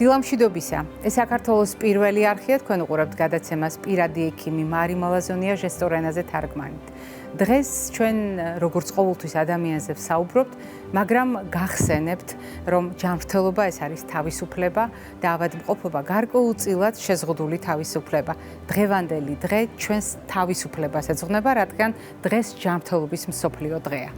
დილამშვიდობისა. ეს საქართველოს პირველი არხია, თქვენ უყურებთ გადაცემას პირადი ექიმი მარი მალაზონია ჟესტურ ენაზე თარგმანით. დღეს ჩვენ როგორც ყოველთვის ადამიანზე ვსაუბრობთ, მაგრამ გახსენებთ, რომ ჯანმრთელობა ეს არის თავისუფლება და ავადმყოფობა გარკვეულწილად შეზღუდული თავისუფლება. დღევანდელი დღე ჩვენს თავისუფლებას ეძღვნება, რადგან დღეს ჯანმრთელობის მსოფლიო დღეა.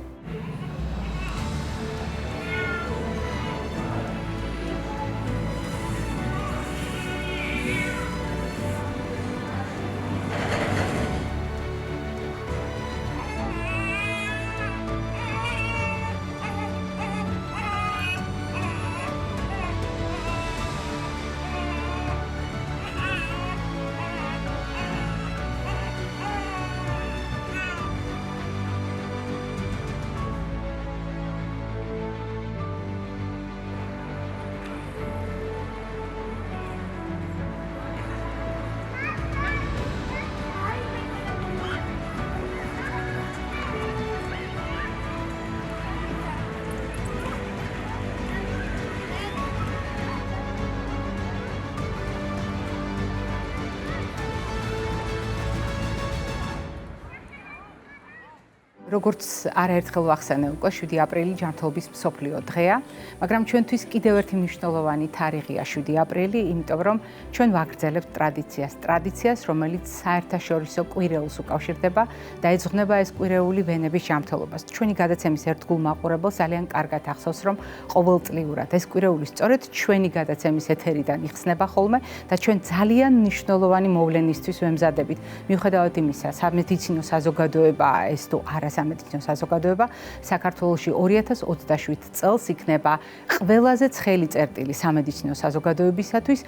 როგორც არაერთხელ ვახსენე უკვე 7 აპრილი ჯანმრთელობის მსოფლიო დღეა, მაგრამ ჩვენთვის კიდევ ერთი მნიშვნელოვანი თარიღია 7 აპრილი, იმიტომ რომ ჩვენ ვაგრძელებთ ტრადიციას, რომელიც საერთაშორისო კვირეულს უკავშირდება და ეძღვნება ეს კვირეული ვენების ჯანმრთელობას. ჩვენი გადაცემის ერთგულ მაყურებელს ძალიან კარგად ახსოვს, რომ ყოველწლიურად ეს კვირეული სწორედ ჩვენი გადაცემის ეთერიდან იხსნება ხოლმე და ჩვენ ძალიან მნიშვნელოვანი მოვლენისთვის ვემზადებით. მიუხედავად იმისა, სამედიცინო საზოგადოებაა ეს თუ არა სამედიცინო საზოგადოება, საქართველოში 2027 წელს იქნება ყველაზე ცხელი წერტილი სამედიცინო საზოგადოებისათვის,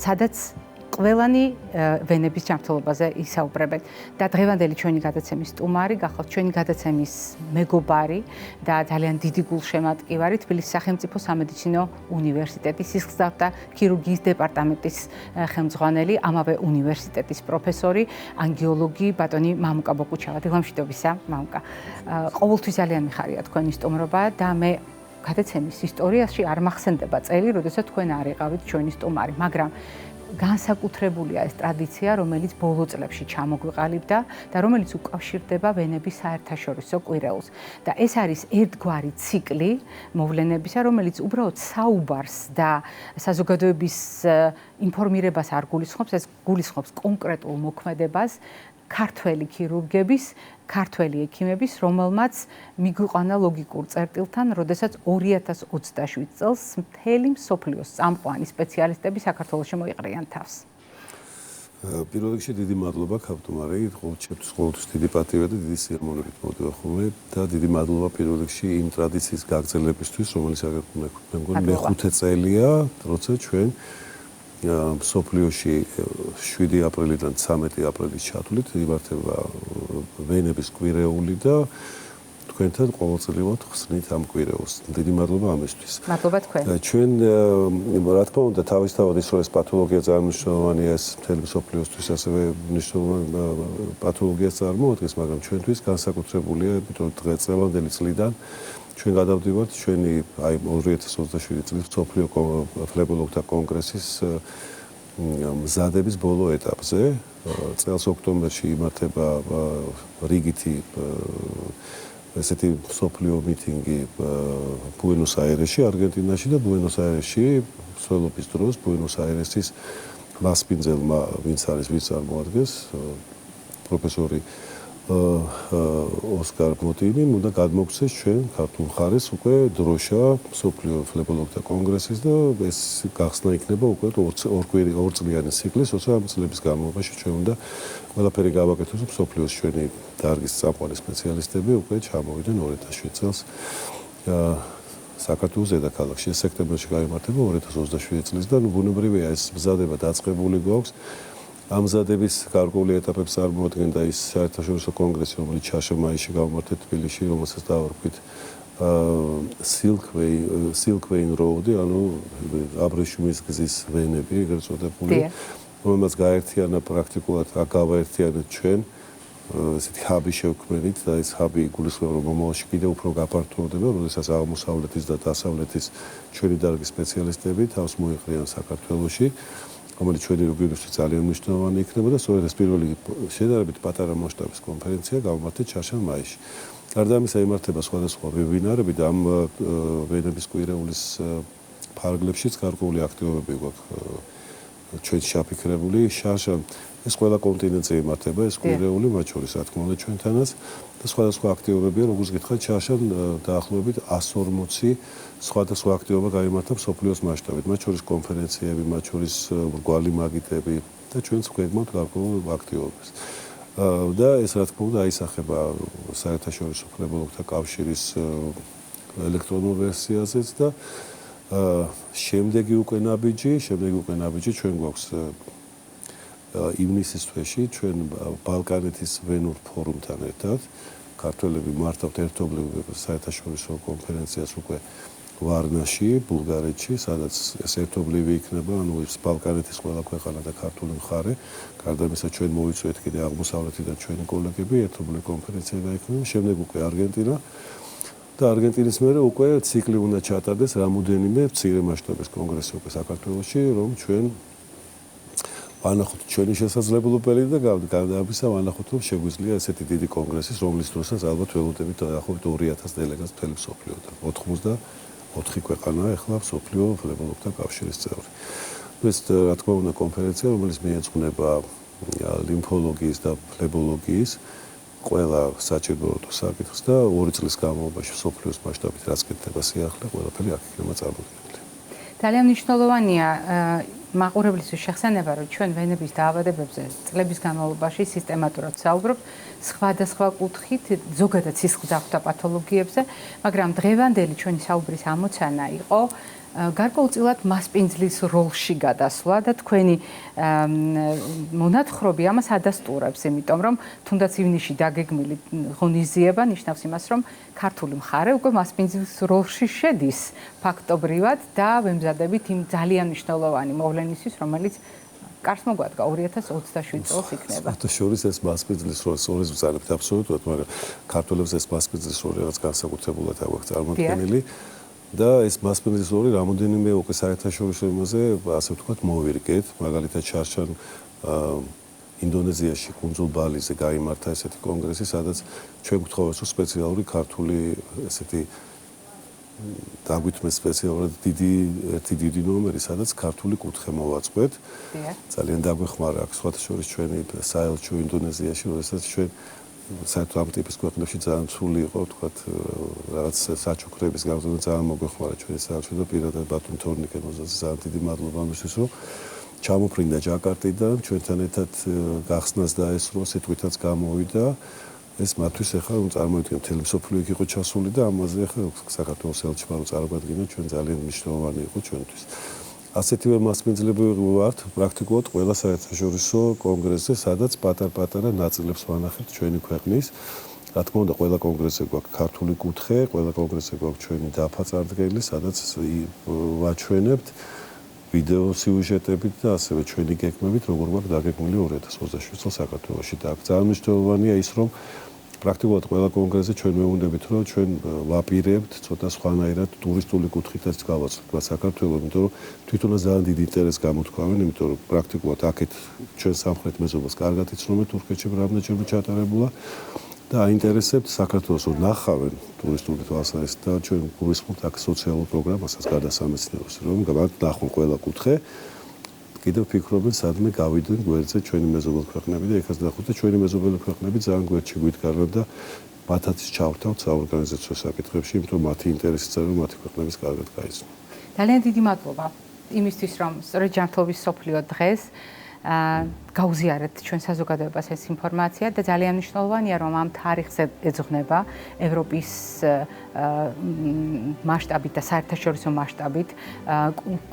სადაც ყველანი ვენების ჯანმრთელობაზე ისაუბრებენ. და დღევანდელი ჩვენი გადაცემის სტუმარი გახლავთ ჩვენი გადაცემის მეგობარი და ძალიან დიდი გულშემატკივარი თბილისის სახელმწიფო სამედიცინო უნივერსიტეტის სისხლძარღვთა და ქირურგიის დეპარტამენტის ხელმძღვანელი, ამავე უნივერსიტეტის პროფესორი, ანგიოლოგი ბატონი მამუკა ბოკუჩავა. დილამშვიდობისა, მამუკა. ყოველთვის ძალიან მიხარია თქვენი სტუმრობა და მე გადაცემის ისტორიაში არ მახსენდება წელი, როდესაც თქვენ არ იყავით ჩვენი სტუმარი, მაგრამ განსაკუთრებულია ეს ტრადიცია, რომელიც ბოლო წლებში ჩამოგვიყალიბდა და რომელიც უკავშირდება ვენების საერთაშორისო კვირეულს. და ეს არის ერთგვარი ციკლი მოვლენებისა, რომელიც უბრალოდ საუბარს და საზოგადოების ინფორმირებას არ გულისხმობს, ეს გულისხმობს კონკრეტულ მოქმედებას ქართველი ქირურგების, ქართველი ექიმების, რომელმაც მიგვიყვანა ლოგიკურ წერტილთან, როდესაც 2027 წელს მთელი მსოფლიოს წამყვანი სპეციალისტები საქართველოში მოიყრიან თავს. პირველ რიგში დიდი მადლობა ქავთუმარი, ყოველთვის დიდი პატივი და დიდი სიამოვნებით მოვდივახομαι და დიდი მადლობა პირველ რიგში იმ ტრადიციის გაგრძელებისთვის, რომელიც მე მგონი მეხუთე წელია, როცა ჩვენ მსოფლიოში 7 აპრილიდან 13 აპრილის ჩათვლით იმართება ვენების კვირეული და თქვენთან ყოველწლიურად ხსნით ამ კვირეულს. დიდი მადლობა ამისთვის. მადლობა თქვენ. ჩვენ რა თქმა უნდა თავისთავად ის რომ ეს პათოლოგია წარმომადგენელია ეს მთელი მსოფლიოსთვის ასევე მნიშვნელოვანი პათოლოგიას წარმოადგენს, მაგრამ ჩვენთვის განსაკუთრებულია, იმიტომ რომ დღევანდელი წლიდან ჩვენ გადავდივართ ჩვენი აი 2027 წლის მსოფლიო ფლებოლოგთა კონგრესის მზადების ბოლო ეტაპზე. წელს ოქტომბერში იმართება რიგითი ესეთი მსოფლიო მიტინგი ბუენოს-აირესში, არგენტინაში და ბუენოს-აირესში მსვლელობის დროს ბუენოს-აირესის მასპინძელმა, ვინც წარმოადგენს პროფესორი ოსკარ მოტინი უნდა გადმოგცეს ჩვენ ქართულ მხარეს უკვე დროშა მსოფლიო ფლებოლოგთა კონგრესის და ეს გახსნა იქნება უკვე ორწლიანი ციკლის, როცა ამ წლების განმავლობაში ჩვენ უნდა ყველაფერი გავაკეთოთ, მსოფლიოს ჩვენი დარგის წამყვანი სპეციალისტები უკვე ჩამოვიდნენ 2007 წელს საქართველოს დედაქალაქში. სექტემბერში გაიმართება 2027 წლის და ბუნებრივია ეს მზადება დაწყებული გვაქვს. ამ მზადების გარკვეული ეტაპებს წარმოადგენდა ის საერთაშორისო კონგრესი, რომელიც ჩაშემაიში გამართეთ თბილისში, რომელსაც დავარქვით Silk Vein Road, ანუ აბრეშუმის გზის ვენები, ეგრეთ წოდებული, რომელსაც გაერთიანა პრაქტიკულად, გავაერთიანეთ ჩვენ ესეთი ჰაბი შევქმნით და ეს ჰაბი გულისხმობს რომ მომავალში კიდევ უფრო გაფართოვდება, როდესაც აღმოსავლეთის და დასავლეთის ჩვენი დარგის სპეციალისტები თავს მოიყრიან საქართველოში, რომელიც ჩვენი რეგიონისთვის ძალიან მნიშვნელოვანი იქნება და სწორედ ეს პირველი შედარებით პატარა მასშტაბის კონფერენცია გამართეთ ჩარშან-მაისში. გარდა ამისა იმართება სხვადასხვა ვებინარები და ამ ვენების კვირეულის ფარგლებშიც გარკვეული აქტივობები გვაქვს ჩვენ შეაფიქრებული. შარშან ეს ყველა კონტინენტზე იმართება ეს კვირეული, მათ შორის რა თქმა უნდა ჩვენთანაც და სხვადასხვა აქტივობებია, როგორც გითხარით, შარშან დაახლოებით 140 სხვადასხვა აქტივობა გაიმართა მსოფლიოს მასშტაბით, მათ შორის კონფერენციები, მათ შორის მრგვალი მაგიტები და ჩვენც გვეგმავთ გარკვეულ აქტივობებს. და ეს რა თქმა უნდა აისახება საერთაშორისო ფლებულოგთა კავშირის ელექტრონულ ვერსიაზეც და შემდეგი უკვე ნაბიჯი ჩვენ გვაქვს ივნისის თვეში ჩვენ ბალკანეთის ვენურ ფორუმთან ერთად ქართველები მართავთ ერთობლივ საერთაშორისო კონფერენციას უკვე ვარნაში, ბულგარეთში, სადაც ეს ერთობლივი იქნება, ანუ ეს ბალკანეთის ყველა ქვეყანა და ქართული მხარე, გარდა ამისა ჩვენ მოვიწვიეთ კიდე აღმოსავლეთიდან ჩვენი კოლეგები, ერთობლივი კონფერენცია გაიქნება, შემდეგ უკვე არგენტინა და არგენტინის მერე უკვე ციკლი უნდა ჩატარდეს რამოდენიმე მცირე მასშტაბის კონგრესი უკვე საქართველოში, რომ ჩვენ ვანახოთ ჩვენი შესაძლებლობელი და გარდა ამისა ვანახოთ რომ შეგვიძლია ესეთი დიდი კონგრესის, რომლის დროსაც ალბათ ველოდებით დაახლოებით 2000 დელეგატს მთელი მსოფლიოდან. 84 ქვეყანაა ახლა მსოფლიო ფლებულოგთა კავშირის წევრი. ეს რა თქმა უნდა კონფერენცია, რომელიც მიეძღვნება ლიმფოლოგიის და ფლებოლოგიის ყველა საჭიროებო საკითხს და 2 წლის განმავლობაში მსოფლიოს მასშტაბით რაც კეთდება სიახლე, ყველაფერი აქ იქნება წარმოდგენილი. ძალიან მნიშვნელოვანია მაყურებლისთვის შეხსენება, რომ ჩვენ ვენების დაავადებებზე წლების განმავლობაში სისტემატურად საუბრობთ სხვადასხვა კუთხით, ზოგადად სისხლძარღვთა პათოლოგიებზე, მაგრამ დღევანდელი ჩვენი საუბრის ამოცანა იყო გარკვეულწილად მასპინძლის როლში გადასვლა და თქვენი მონათხრობი ამას ადასტურებს, იმიტომ რომ თუნდაც ივნისში დაგეგმილი ღონისძიება ნიშნავს იმას, რომ ქართული მხარე უკვე მასპინძლის როლში შედის ფაქტობრივად და ვემზადებით იმ ძალიან მნიშვნელოვანი მოვლენისთვის, რომელიც კარს მოგვადგა 2027 წელს იქნება. შორის ეს მასპინძლის როლს ორს ვწარებთ აბსოლუტურად, მაგრამ ქართველებს ეს მასპინძლის როლი რაღაც განსაკუთრებულად აქვს წარმოქმნილი. და ეს მასპინძლის როლი რამოდენიმე უკვე საერთაშორისო იმაზე, ასე ვთქვათ, მოვირგეთ, მაგალითად შარშან ინდონეზიაში კუნძულ ბალიზე გაიმართა ესეთი კონგრესი, სადაც ჩვენ გვთხოვეს რომ სპეციალური ქართული ესეთი დაგვითმეს სპეციალურად დიდი ნომერი, სადაც ქართული კუთხე მოვაწყვეთ. ძალიან დაგვეხმარა აქ სხვათა შორის ჩვენი საელჩო ინდონეზიაში, როდესაც ჩვენ საერთოდ ამ ტიპის ქვეყნებში ძალიან ცული იყო, ვთქვათ, რაღაც საჩუქრების გამზადება ძალიან მოგვეხმარა ჩვენი საელჩო და პირადად ბატონ თორნიკემოზე ძალიან დიდი მადლობა ამისთვის, რომ ჩამოფრინდა ჯაკარტიდან, ჩვენთან ერთად გახსნას დაესწრო, სიტყვითაც გამოვიდა. ეს მათთვის ახლა რომ წარმოვიდგინოთ, მთელი მსოფლიო იქ იყო ჩასული და ამაზე ახლა საქართველოს ელჩმა რომ წარგვადგინა, ჩვენ ძალიან მნიშვნელოვანი იყო ჩვენთვის. ასეთივე მასპინძლებები ვართ პრაქტიკულად ყველა საერთაშორისო კონგრესზე, სადაც პატარ-პატარა ნაწილებს ვანახებთ ჩვენი ქვეყნის. რა თქმა უნდა, ყველა კონგრესზე გვაქვს ქართული კუთხე, ყველა კონგრესზე გვაქვს ჩვენი დაფაწარდგელი, სადაც ვაჩვენებთ ვიდეო სიუჟეტებით და ასევე ჩვენი გეგმებით, როგორ გვაქვს დაგეგმილი 2027 წელს საქართველოში. და აქ ძალიან მნიშვნელოვანია ის, რომ პრაქტიკულად ყველა კონგრესზე ჩვენ მევუნდებით, რომ ჩვენ ვაპირებთ ცოტა სხვანაირად ტურისტული კუთხითაც გავაცვლოთ საქართველოს, იმიტომ რომ თვითონაც ძალიან დიდი ინტერესი გამოთქვამენ, იმიტომ რომ პრაქტიკულად აქეთ ჩვენ სამხრეთ მეზობელს კარგად იცნობენ, თურქეთში რამდენჯერმე ჩატარებულა და აინტერესებთ საქართველოს რომ ნახავენ ტურისტული თვალსაზრისით და ჩვენ გულისხმობთ აქ სოციალურ პროგრამასაც გარდა სამეცნიეროს, რომ ნახონ ყველა კუთხე. კიდევ ფიქრობენ სადმე გავიდნენ გვერდზე ჩვენი მეზობელი ქვეყნები და ეხაც ნახოთ და ჩვენი მეზობელი ქვეყნები ძალიან გვერდში გვიდგარებენ და მათაც ჩავთავთ საორგანიზაციო საკითხებში, იმიტომ რომ მათი ინტერესიც არის რომ მათი ქვეყნების კარგად გაიცნო. ძალიან დიდი მადლობა იმისთვის, რომ სწორედ ჯანმრთელობის მსოფლიო დღეს გაუზიარეთ ჩვენ საზოგადოებას ეს ინფორმაცია და ძალიან მნიშვნელოვანია რომ ამ თარიღზე ეძღვნება ევროპის მასშტაბით და საერთაშორისო მასშტაბით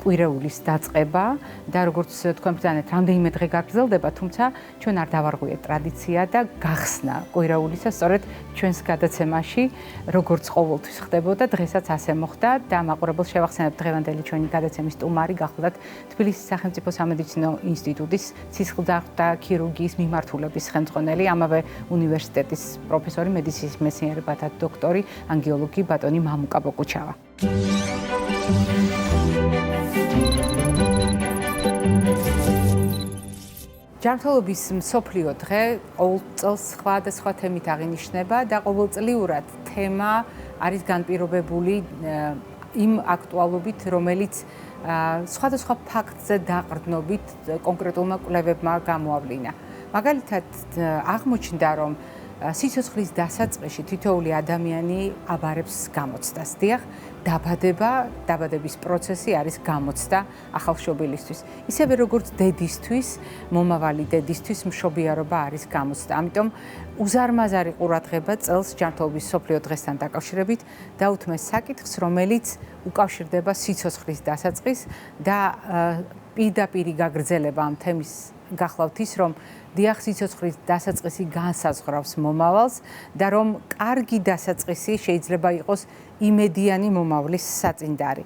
კვირეულის დაწყება და როგორც თქვენ ბრძანეთ რამდენიმე დღე გაგრძელდება, თუმცა ჩვენ არ დავარღვიეთ ტრადიცია და გახსნა კვირეულისა სწორედ ჩვენს გადაცემაში როგორც ყოველთვის ხდებოდა, დღესაც ასე მოხდა და მაყურებელს შევახსენებთ დღევანდელი ჩვენი გადაცემის სტუმარი გახლდათ თბილისის სახელმწიფო სამედიცინო ინსტიტუტის სისხლძარღვთა გახდა ქირურგიის მიმართულების ხელმძღვანელი, ამავე უნივერსიტეტის პროფესორი, მედიცინის მეცნიერებათა დოქტორი, ანგიოლოგი ბატონი მამუკა ბოკუჩავა. ჯანმრთელობის მსოფლიო დღე ყოველ წელს სხვადასხვა თემით აღინიშნება და ყოველწლიურად თემა არის განპირობებული იმ აქტუალობით, რომელიც სხვადასხვა ფაქტზე დაყრდნობით კონკრეტულმა კვლევებმა გამოავლინა. მაგალითად, აღმოჩნდა, რომ სიცოცხლის დასაწყისში თითოეული ადამიანი აბარებს გამოცდას. დიახ, დაბადების პროცესი არის გამოცდა ახალშობილისთვის. ისევე როგორც დედისთვის, მომავალი დედისთვის მშობიარობა არის გამოცდა. ამიტომ უზარმაზარი ყურადღება წელს ჯანმრთელობის მსოფლიო დღესთან დაკავშირებით დაუთმეს საკითხს, რომელიც უკავშირდება სიცოცხლის დასაწყისს და პირდაპირი გაგრძელება ამ თემის გახლავთ ის, რომ დიახ, სიცოცხლის დასაწყისი განსაზღვრავს მომავალს და რომ კარგი დასაწყისი შეიძლება იყოს იმედიანი მომავლის საწინდარი.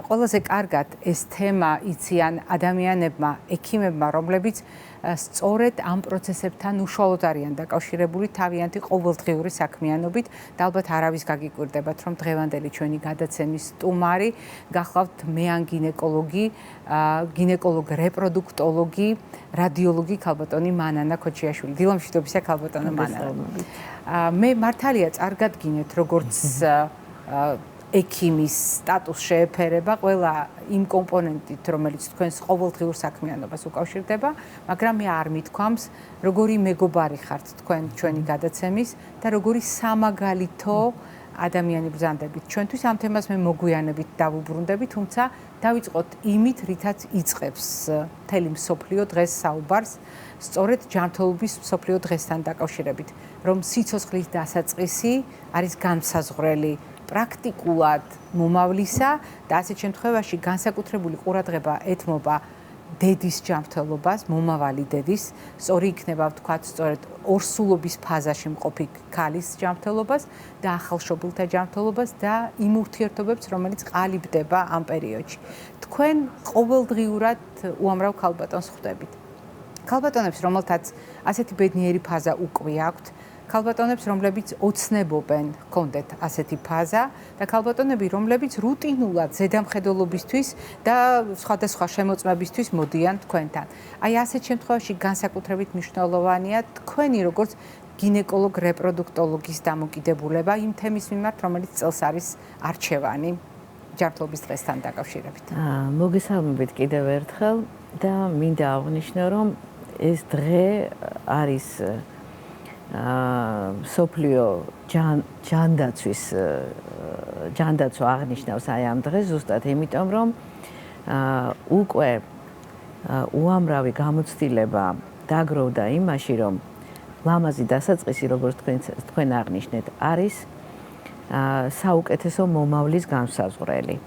ყველაზე კარგად ეს თემა იციან ადამიანებმა, ექიმებმა, რომლებიც სწორედ ამ პროცესებთან უშუალოდ არიან დაკავშირებული თავიანთი ყოველდღიური საქმიანობით და ალბათ არავის გაგიკვირდებათ, რომ დღევანდელი ჩვენი გადაცემის სტუმარი გახლავთ მეან გინეკოლოგი, გინეკოლოგ-რეპროდუქტოლოგი, რადიოლოგი ქალბატონი მანანა ქოჩიაშვილი. დილამშვიდობისა ქალბატონო მანანა. მე მართალია წარგადგინეთ, როგორც ექიმის სტატუსს შეეფერება ყველა იმ კომპონენტით, რომელიც თქვენს ყოველდღიურ საქმიანობას უკავშირდება, მაგრამ მე არ მithქვამს, როგორი მეგობარი ხართ თქვენ ჩვენი გადაცემის და როგორი სამაგალითო ადამიანი ბრძანდებით. ჩვენთვის ამ თემას მე მოგვიანებით დავუბრუნდები, თუმცა დავიწყოთ იმით, რითაც იწყებს მთელი მსოფლიო დღეს საუბარს, სწორედ ჯანმრთელობის მსოფლიო დღესთან დაკავშირებით, რომ სიცოცხლის დასაწყისი არის განსაზღვრელი პრაქტიკულად მომავლისა და ასეთ შემთხვევაში განსაკუთრებული ყურადღება ეთმობა დედის ჯანმრთელობას, მომავალი დედის, სწორი იქნება ვთქვათ, სწორედ ორსულობის ფაზაში მყოფი ქალის ჯანმრთელობას და ახალშობილთა ჯანმრთელობას და იმ ურთიერთობებს, რომელიც ყალიბდება ამ პერიოდში. თქვენ ყოველდღიურად უამრავ ქალბატონს ხვდებით. ქალბატონებს, რომელთაც ასეთი ბედნიერი ფაზა უკვე აქვთ, ქალბატონებს, რომლებიც ოცნებობენ ჰქონდეთ ასეთი ფაზა და ქალბატონები, რომლებიც რუტინულად ზედამხედველობისთვის და სხვადასხვა შემოწმებისთვის მოდიან თქვენთან. აი ასეთ შემთხვევაში განსაკუთრებით მნიშვნელოვანია თქვენი როგორც გინეკოლოგ-რეპროდუქტოლოგის დამოკიდებულება იმ თემის მიმართ, რომელიც წელს არის არჩევანი ჯანმრთელობის დღესთან დაკავშირებით. მოგესალმებით კიდევ ერთხელ და მინდა აღვნიშნო, რომ ეს დღე არის სოფლიო ჯანდაცვა აღნიშნავს აი ამ დღეს ზუსტად იმიტომ, რომ უკვე უამრავი გამოცდილება დაგროვდა იმაში, რომ ლამაზი დასაწყისი, როგორც თქვენ აღნიშნეთ, არის საუკეთესო მომავლის განსაზღვრელი.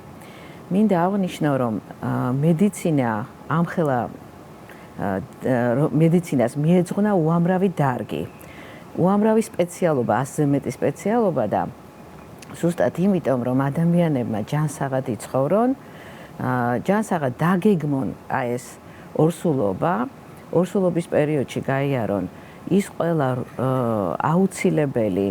მინდა აღვნიშნო, რომ მედიცინას მიეძღვნა უამრავი დარგი. უამრავი სპეციალობა, ასზე მეტი სპეციალობა და ზუსტად იმიტომ, რომ ადამიანებმა ჯანსაღად იცხოვრონ, ჯანსაღად დაგეგმონ აი ეს ორსულობის პერიოდში გაიარონ ის ყველა აუცილებელი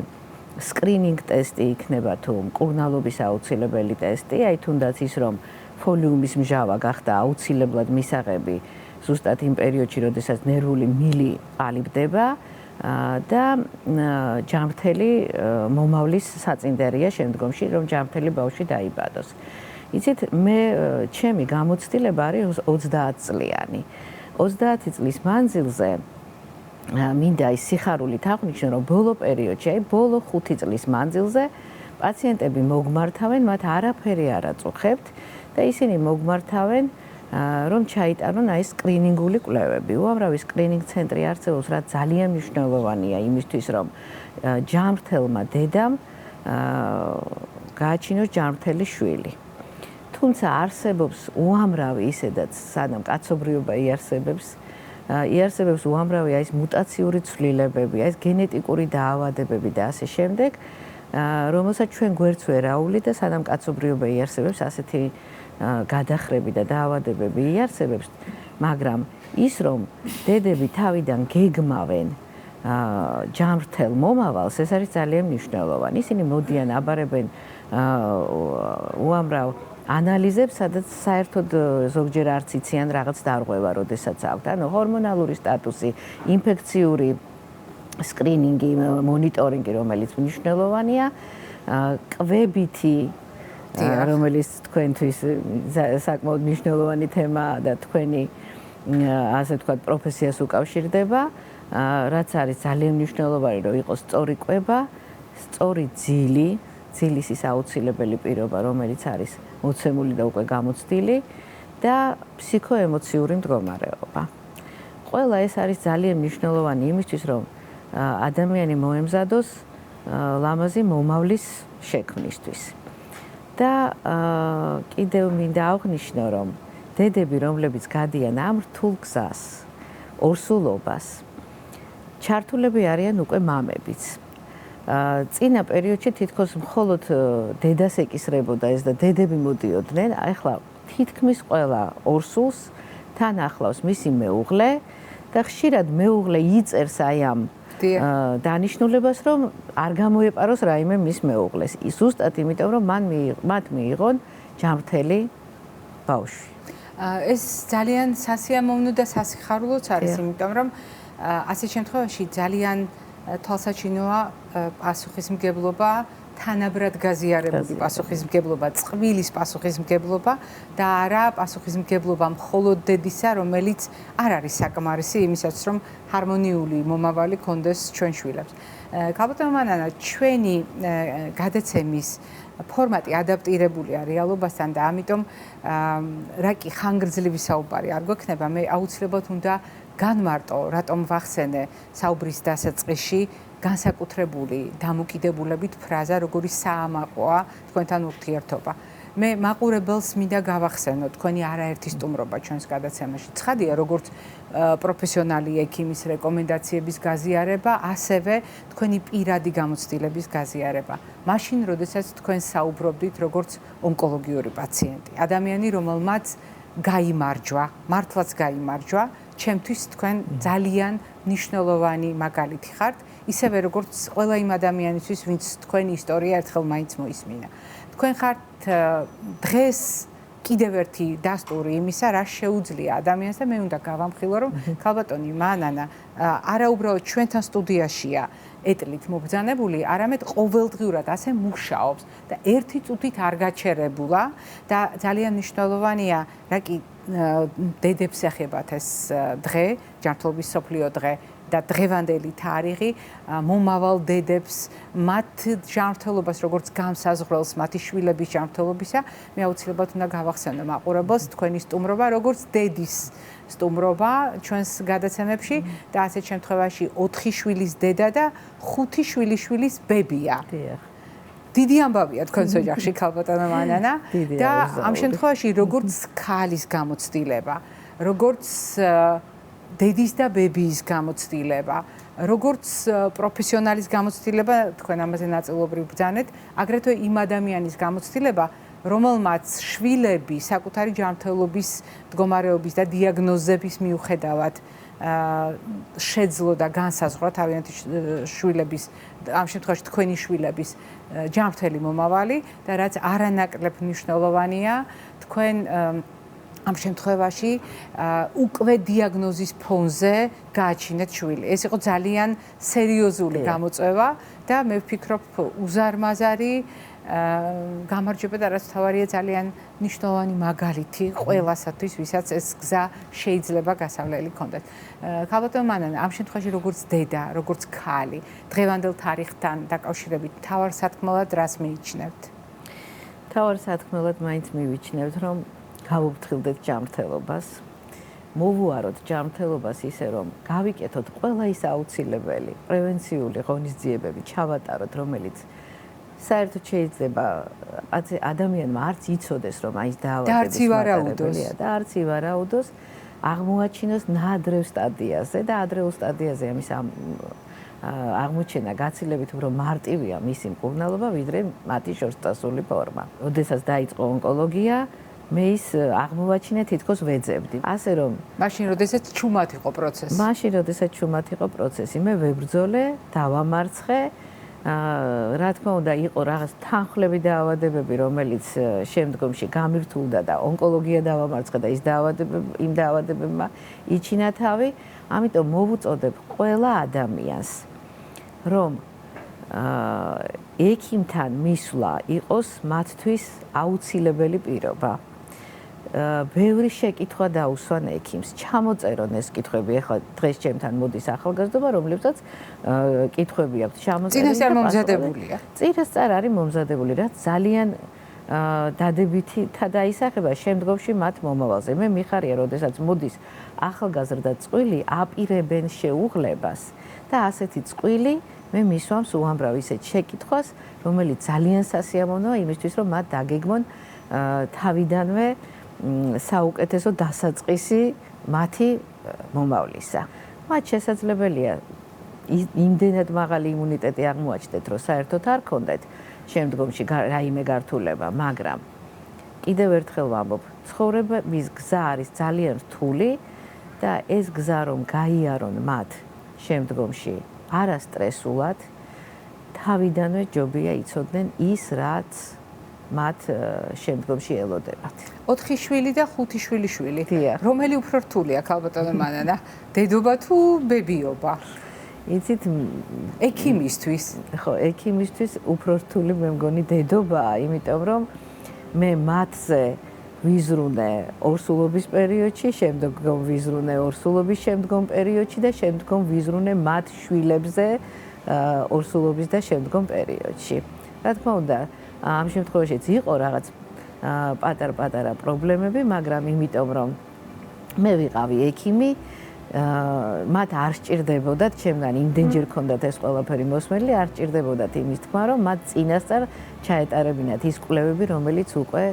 სკრინინგ ტესტი იქნება თუ მკურნალობის აუცილებელი ტესტი, აი თუნდაც ის რომ ფოლიუმის მჟავა გახდა აუცილებლად მისაღები ზუსტად იმ პერიოდში, როდესაც ნერვული მილი ყალიბდება და ჯანმრთელი მომავლის საწინდერია შემდგომში, რომ ჯანმრთელი ბავშვი დაიბადოს. იცით, მე ჩემი გამოცდილება არის 30 წლიანი. 30 წლის მანძილზე მინდა ის სიხარულით აღვნიშნო, რომ ბოლო პერიოდში, აი ბოლო 5 წლის მანძილზე პაციენტები მოგმართავენ, მათ არაფერი არ აწუხებთ და ისინი მოგმართავენ რომ ჩაიტარონ აი სკრინინგული კვლევები. უამრავი სკრინინგ ცენტრი არსებობს, რაც ძალიან მნიშვნელოვანია იმისთვის, რომ ჯანმრთელმა დედამ გააჩინოს ჯანმრთელი შვილი. თუმცა არსებობს უამრავი ისედაც, სანამ კაცობრიობა იარსებებს უამრავი აი ეს მუტაციური ცვლილებები, აი ეს გენეტიკური დაავადებები და ასე შემდეგ, რომელსაც ჩვენ გვერდს ვერ აუვლით და სანამ კაცობრიობა იარსებებს ასეთი გადახრები და დაავადებები იარსებებს, მაგრამ ის რომ დედები თავიდან გეგმავენ ჯანმრთელ მომავალს, ეს არის ძალიან მნიშვნელოვანი. ისინი მოდიან აბარებენ უამრავ ანალიზებს, სადაც საერთოდ ზოგჯერ არც იციან რაღაც დარღვევა, როდესაც აქვთ. ანუ ჰორმონალური სტატუსი, ინფექციური სკრინინგი, მონიტორინგი, რომელიც მნიშვნელოვანია, კვებითი, რომელიც თქვენთვის საკმაოდ მნიშვნელოვანი თემაა და თქვენი ასე ვთქვათ, პროფესიას უკავშირდება, რაც არის ძალიან მნიშვნელოვანი, რომ იყოს სწორი კვება, სწორი ძილი, ძილის ის აუცილებელი პირობა, რომელიც არის მოცემული და უკვე გამოცდილი და ფსიქოემოციური მდგომარეობა. ყველა ეს არის ძალიან მნიშვნელოვანი იმისთვის, რომ ადამიანი მოემზადოს ლამაზი მომავლის შექმნისთვის. და კიდევ მინდა აღვნიშნო, რომ დედები, რომლებიც გადიან ამ რთულ გზას, ორსულობას, ჩართულები არიან უკვე მამებიც. წინა პერიოდში თითქოს მხოლოდ დედას ეკისრებოდა ეს და დედები მოდიოდნენ, ახლა თითქმის ყველა ორსულს თან ახლავს მისი მეუღლე და ხშირად მეუღლე იწერს აი ამ დანიშნულებას, რომ არ გამოეპაროს რაიმე მის მეუღლეს. ზუსტად იმიტომ, რომ მათ მიიღონ ჯანმრთელი ბავშვი. ეს ძალიან სასიამოვნო და სასიხარულოც არის, იმიტომ რომ ასეთ შემთხვევაში ძალიან თვალსაჩინოა პასუხისმგებლობა, თანაბრად გაზიარებული პასუხისმგებლობა, წყვილის პასუხისმგებლობა და არა პასუხისმგებლობა მხოლოდ დედისა, რომელიც არ არის საკმარისი იმისათვის, რომ ჰარმონიული მომავალი კონდეს ჩვენ შვილებს. ქალბატონო მანანა, ჩვენი გადაცემის ფორმატი ადაპტირებულია რეალობასთან და ამიტომ რა კი ხანგრძლივი საუბარი არ გვექნება, მე აუცილებლად უნდა განმარტო, რატომ ვახსენე საუბრის დასაწყისში განსაკუთრებული დამოკიდებულებით ფრაზა, როგორი საამაყოა თქვენთან ურთიერთობა. მე მაყურებელს მინდა გავახსენო თქვენი არაერთი სტუმრობა ჩვენს გადაცემაში. ცხადია, როგორც პროფესიონალი ექიმის რეკომენდაციების გაზიარება, ასევე თქვენი პირადი გამოცდილების გაზიარება. მაშინ, როდესაც თქვენ საუბრობდით როგორც ონკოლოგიური პაციენტი, ადამიანი, რომელმაც გაიმარჯვა, მართლაც გაიმარჯვა, ჩემთვის თქვენ ძალიან მნიშვნელოვანი მაგალითი ხართ, ისევე როგორც ყველა იმ ადამიანისთვის, ვინც თქვენი ისტორია ერთხელ მაინც მოისმინა. თქვენ ხართ დღეს კიდევ ერთი დასტური იმისა, რა შეუძლია ადამიანს და მე უნდა გავამხილო, რომ ქალბატონი მანანა არა უბრალოდ ჩვენთან სტუდიაშია ეტლით მობრძანებული, არამედ ყოველდღიურად ასე მუშაობს და ერთი წუთით არ გაჩერებულა და ძალიან მნიშვნელოვანია, რა კი დედებს ეხებათ ეს დღე, ჯანმრთელობის მსოფლიო დღე და დღევანდელი თარიღი მომავალ დედებს, მათ ჯანმრთელობას, როგორც განსაზღვრელს მათი შვილების ჯანმრთელობისა, მე აუცილებლად უნდა გავახსენო მაყურებელს თქვენი სტუმრობა, როგორც დედის სტუმრობა ჩვენს გადაცემებში და ასეთ შემთხვევაში 4 შვილის დედა და 5 შვილიშვილის ბებია. დიდი ამბავია თქვენს ოჯახში, ქალბატონო მანანა და ამ შემთხვევაში როგორც ქალის გამოცდილება, როგორც დედის და ბებიის გამოცდილება, როგორც პროფესიონალის გამოცდილება, თქვენ ამაზე ნაწილობრივ ბრძანეთ, აგრეთვე იმ ადამიანის გამოცდილება, რომელმაც შვილები საკუთარი ჯანმრთელობის მდგომარეობის და დიაგნოზების მიუხედავად შეძლო და განსაზღვრა თავიანთი შვილების, ამ შემთხვევაში თქვენი შვილების ჯანმრთელი მომავალი და რაც არანაკლებ მნიშვნელოვანია, თქვენ ამ შემთხვევაში უკვე დიაგნოზის ფონზე გააჩინეთ შვილი. ეს იყო ძალიან სერიოზული გამოწვევა და მე ვფიქრობ უზარმაზარი გამარჯვება და რაც თავარია ძალიან მნიშვნელოვანი მაგალითი ყველასათვის, ვისაც ეს გზა შეიძლება გასავლელი ქონდეთ. ქალბატონო მანანა, ამ შემთხვევაში როგორც დედა, როგორც ქალი, დღევანდელ თარიღთან დაკავშირებით მთავარ სათქმელად რას მიიჩნევთ? მთავარ სათქმელად მაინც მივიჩნევთ, რომ გავუფრთხილდეთ ჯანმრთელობას, მოვუაროთ ჯანმრთელობას ისე, რომ გავიკეთოთ ყველა ის აუცილებელი პრევენციული ღონისძიებები, ჩავატაროთ, რომელიც საერთოდ შეიძლება ადამიანმა არც იცოდეს, რომ აი ეს დაავადების მატარებელია და არც ივარაუდოს, აღმოაჩინოს ნაადრევ სტადიაზე და ადრეულ სტადიაზე ამის აღმოჩენა გაცილებით უფრო მარტივია მისი მკურნალობა, ვიდრე მათი შორსწასული ფორმა. როდესაც დაიწყო ონკოლოგია, მე ის აღმოვაჩინე თითქოს ვეძებდი. ასე რომ მაშინ როდესაც ჩუმად იყო პროცესი. მაშინ როდესაც ჩუმად იყო პროცესი, მე ვებრძოლე, დავამარცხე. რა თქმა უნდა, იყო რაღაც თანხლები და ავადებები, რომელიც შემდგომში გამირთულდა და ონკოლოგია დავამარცხე და იმ დაავადებებმა იჩინა თავი. ამიტომ მოვუწოდებ ყველა ადამიანს, რომ ექიმთან მისვლა იყოს მათთვის აუცილებელი პირობა. ბევრი შეკითხვა დაუსვან ექიმს. ჩამოწერონ ეს კითხვები. ახლა დღეს ჩემთან მოდის ახალგაზრდობა, რომლებსაც კითხვები აქვთ ჩამოწერილი. წინასწარ მომზადებულია. წინასწარ არის მომზადებული, რაც ძალიან დადებითი დაისახება შემდგომში მათ მომავალზე. მე მიხარია, როდესაც მოდის ახალგაზრდა წყვილი, აპირებენ შეუღლებას და ასეთი წყვილი მე მისვამს უამრავ ისეთ შეკითხვას, რომელიც ძალიან სასიამოვნოა იმისთვის, რომ მათ დაგეგმონ თავიდანვე საუკეთესო დასაწყისი მათი მომავლისა. მათ შესაძლებელია იმდენად მაღალი იმუნიტეტი აღმოაჩნდეთ, რომ საერთოდ არ ქონდეთ შემდგომში რაიმე გართულება, მაგრამ კიდევ ერთხელ ვამბობ, ცხოვრების გზა არის ძალიან რთული და ეს გზა რომ გაიარონ მათ შემდგომში არასტრესულად, თავიდანვე ჯობია იცოდნენ ის, რაც მათ შემდგომში ელოდებათ. 4 შვილი და 5 შვილიშვილი. დიახ. რომელი უფრო რთულია, ქალბატონო მანანა? დედობა თუ ბებიობა? იცით, ექიმისთვის. ხო, ექიმისთვის უფრო რთული მე მგონი დედობაა, იმიტომ რომ მე მათზე ვიზრუნე ორსულობის პერიოდში, შემდგომ ვიზრუნე ორსულობის შემდგომ პერიოდში და შემდგომ ვიზრუნე მათ შვილებზე ორსულობის და შემდგომ პერიოდში. რა თქმა უნდა, ამ შემთხვევაშიც იყო რაღაც პატარ-პატარა პრობლემები, მაგრამ იმიტომ რომ მე ვიყავი ექიმი, მათ არ სჭირდებოდათ, ჩემგან იმდენჯერ ქონდათ ეს ყველაფერი მოსმენილი, არ სჭირდებოდათ იმის თქმა, რომ მათ წინასწარ ჩაეტარებინათ ის კვლევები, რომელიც უკვე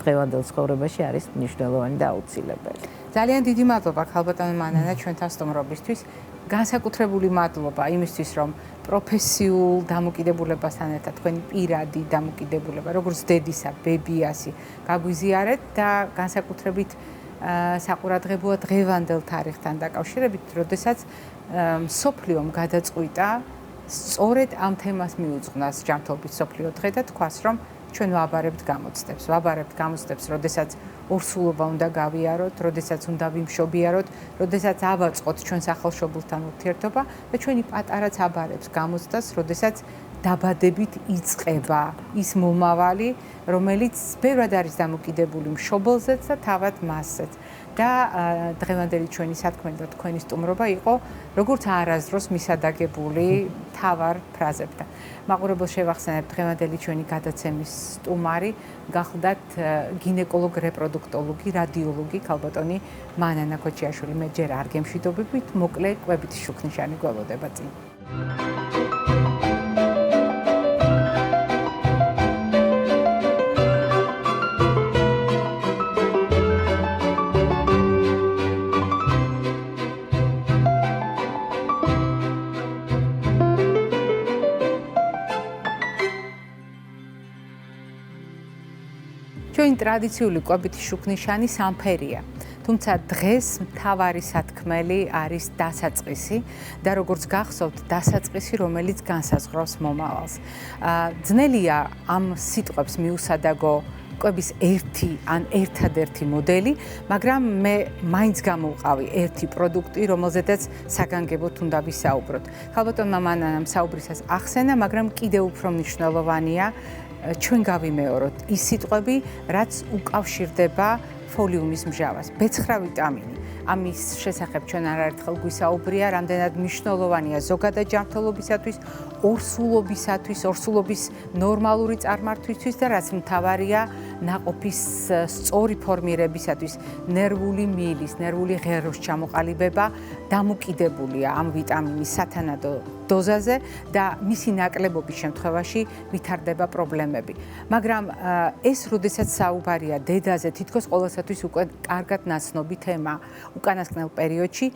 დღევანდელ ცხოვრებაში არის მნიშვნელოვანი და აუცილებელი. ძალიან დიდი მადლობა ქალბატონო მანანა ჩვენთან სტუმრობისთვის. განსაკუთრებული მადლობა იმისთვის, რომ პროფესიულ დამოკიდებულებასთან ერთად თქვენი პირადი დამოკიდებულება, როგორც დედისა, ბებიასი, გაგვიზიარეთ და განსაკუთრებით საყურადღებოა დღევანდელ თარიღთან დაკავშირებით, როდესაც მსოფლიომ გადაწყვიტა სწორედ ამ თემას მიუძღვნას ჯანმრთელობის მსოფლიო დღე და თქვას, რომ ჩვენ ვაბარებთ გამოცდებს, როდესაც ორსულობა უნდა გავიაროთ, როდესაც უნდა ვიმშობიაროთ, როდესაც ავაწყოთ ჩვენ სახელმშობელთან ურთიერთობა და ჩვენი პატარაც აბარებს გამოცდას, როდესაც დაბადებით იწყება ის მომავალი, რომელიც ბევრად არის დამოკიდებული მშობელზეც და თავად მასზეც. და დღევანდელი ჩვენი სათქმელი და თქვენი სტუმრობა იყო როგორც არასდროს მისადაგებული თავარ ფრაზებთან. მაყურებელს შევახსენებ დღევანდელი ჩვენი გადაცემის სტუმარი გახლდათ გინეკოლოგ რეპროდუქტოლოგი, რადიოლოგი ქალბატონი მანანა ქოჩიაშვილი. მე ჯერ არ გემშვიდობებით, მოკლე კვებითი შუქნიშანი გველოდება წინ. ჩვენი ტრადიციული კვებითი შუქნიშანი სამფერია. თუმცა დღეს მთავარი სათქმელი არის დასაწყისი და როგორც გახსოვთ, დასაწყისი, რომელიც განსაზღვრავს მომავალს. ძნელია ამ სიტყვებს მიუსადაგო კვების ერთი ან ერთადერთი მოდელი, მაგრამ მე მაინც გამოვყავი ერთი პროდუქტი, რომელზედაც საგანგებოდ უნდა ვისაუბროთ. ქალბატონმა მანანამ საუბრისას ახსენა, მაგრამ კიდევ უფრო მნიშვნელოვანია ჩვენ გავიმეოროთ ის სიტყვები, რაც უკავშირდება ფოლიუმის მსჯავრას, B9 ვიტამინი. ამის შესახებ ჩვენ არაერთხელ გვისაუბრია, რამდენად მნიშვნელოვანია ზოგადად ჯანმრთელობისათვის, ორსულობისათვის, ორსულობის ნორმალური წარმართვისთვის და რაც მთავარია ნაყოფის სწორი ფორმირებისათვის, ნერვული მილის, ნერვული ღეროს ჩამოყალიბება დამოკიდებულია ამ ვიტამინის სათანადო დოზაზე და მისი ნაკლებობის შემთხვევაში ვითარდება პრობლემები. მაგრამ ეს როდესაც საუბარია დედაზე, თითქოს ყოველსათვის უკვე კარგად ნაცნობი თემა. უკანასკნელ პერიოდში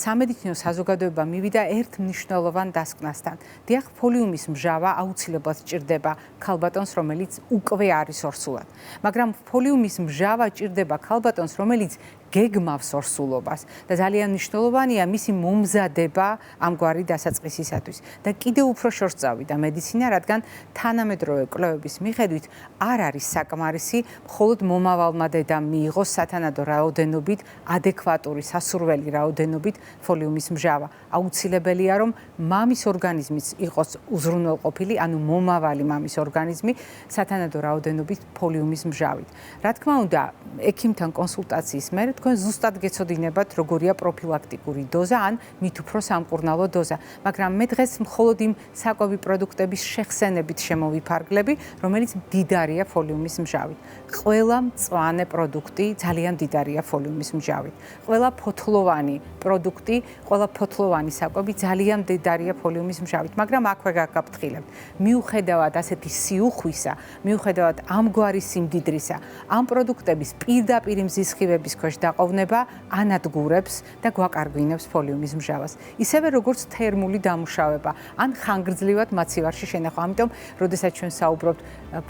სამედიცინო საზოგადოება მივიდა ერთ მნიშვნელოვან დასკვნასთან. დიახ, ფოლიუმის მჟავა აუცილებლად სჭირდება ქალბატონს, რომელიც უკვე არის ორსულად. მაგრამ ფოლიუმის მჟავა ჭირდება ქალბატონს, რომელიც გეგმავს ორსულობას და ძალიან მნიშვნელოვანია მისი მომზადება ამგვარი დასაწყისისათვის. და კიდევ უფრო შორს წავიდა მედიცინა, რადგან თანამედროვე კვლევების მიხედვით არ არის საკმარისი მხოლოდ მომავალმა დედამ მიიღოს სათანადო რაოდენობით ადეკვატური სასურველი რაოდენობით ფოლიუმის მჟავა. აუცილებელია რომ მამის ორგანიზმიც იყოს უზრუნველყოფილი, ანუ მომავალი მამის ორგანიზმი სათანადო რაოდენობით ფოლიუმის მჟავით. რა თქმა უნდა, ექიმთან კონსულტაციის მერე თქვენ ზუსტად გეცოდინებათ, როგორია პროფილაქტიკური დოზა ან მით უფრო სამკურნალო დოზა. მაგრამ მე დღეს მხოლოდ იმ საკვები პროდუქტების შეხსენებით შემოვიფარგლები, რომელიც მდიდარია ფოლიუმის მჟავით. ყველა მწვანე პროდუქტი ძალიან მდიდარია ფოლიუმის მჟავით. ყველა ფოთლოვანი პროდუქტი, ყველა ფოთლოვანი საკვები ძალიან მდიდარია ფოლიუმის მჟავით, მაგრამ აქვე გაგაფრთხილებთ. მიუხედავად ასეთი სიუხვისა, მიუხედავად ამგვარი სიმდიდრისა, ამ პროდუქტების პირდაპირ მზისხივების ქვეშ დაყოვნება ანადგურებს და გვაკარგვინებს ფოლიუმის მჟავას. ისევე როგორც თერმული დამუშავება ან ხანგრძლივად მაცივარში შენახვა. ამიტომ, როდესაც ჩვენ საუბრობთ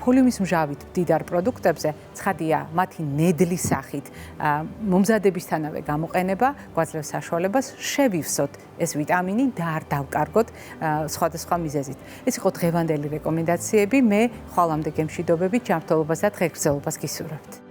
ფოლიუმის მჟავით მდიდარ პროდუქტებზე, ცხადია, მათი ნედლი სახით მომზადებისთანავე გამოყენება გვაძლევს საშუალებას შევივსოთ ეს ვიტამინი და არ დავკარგოთ სხვადასხვა მიზეზით. ეს იყო დღევანდელი რეკომენდაციები. მე ხვალამდე გემშვიდობებით, ჯანმრთელობას და დღეგრძელობას გისურვებთ.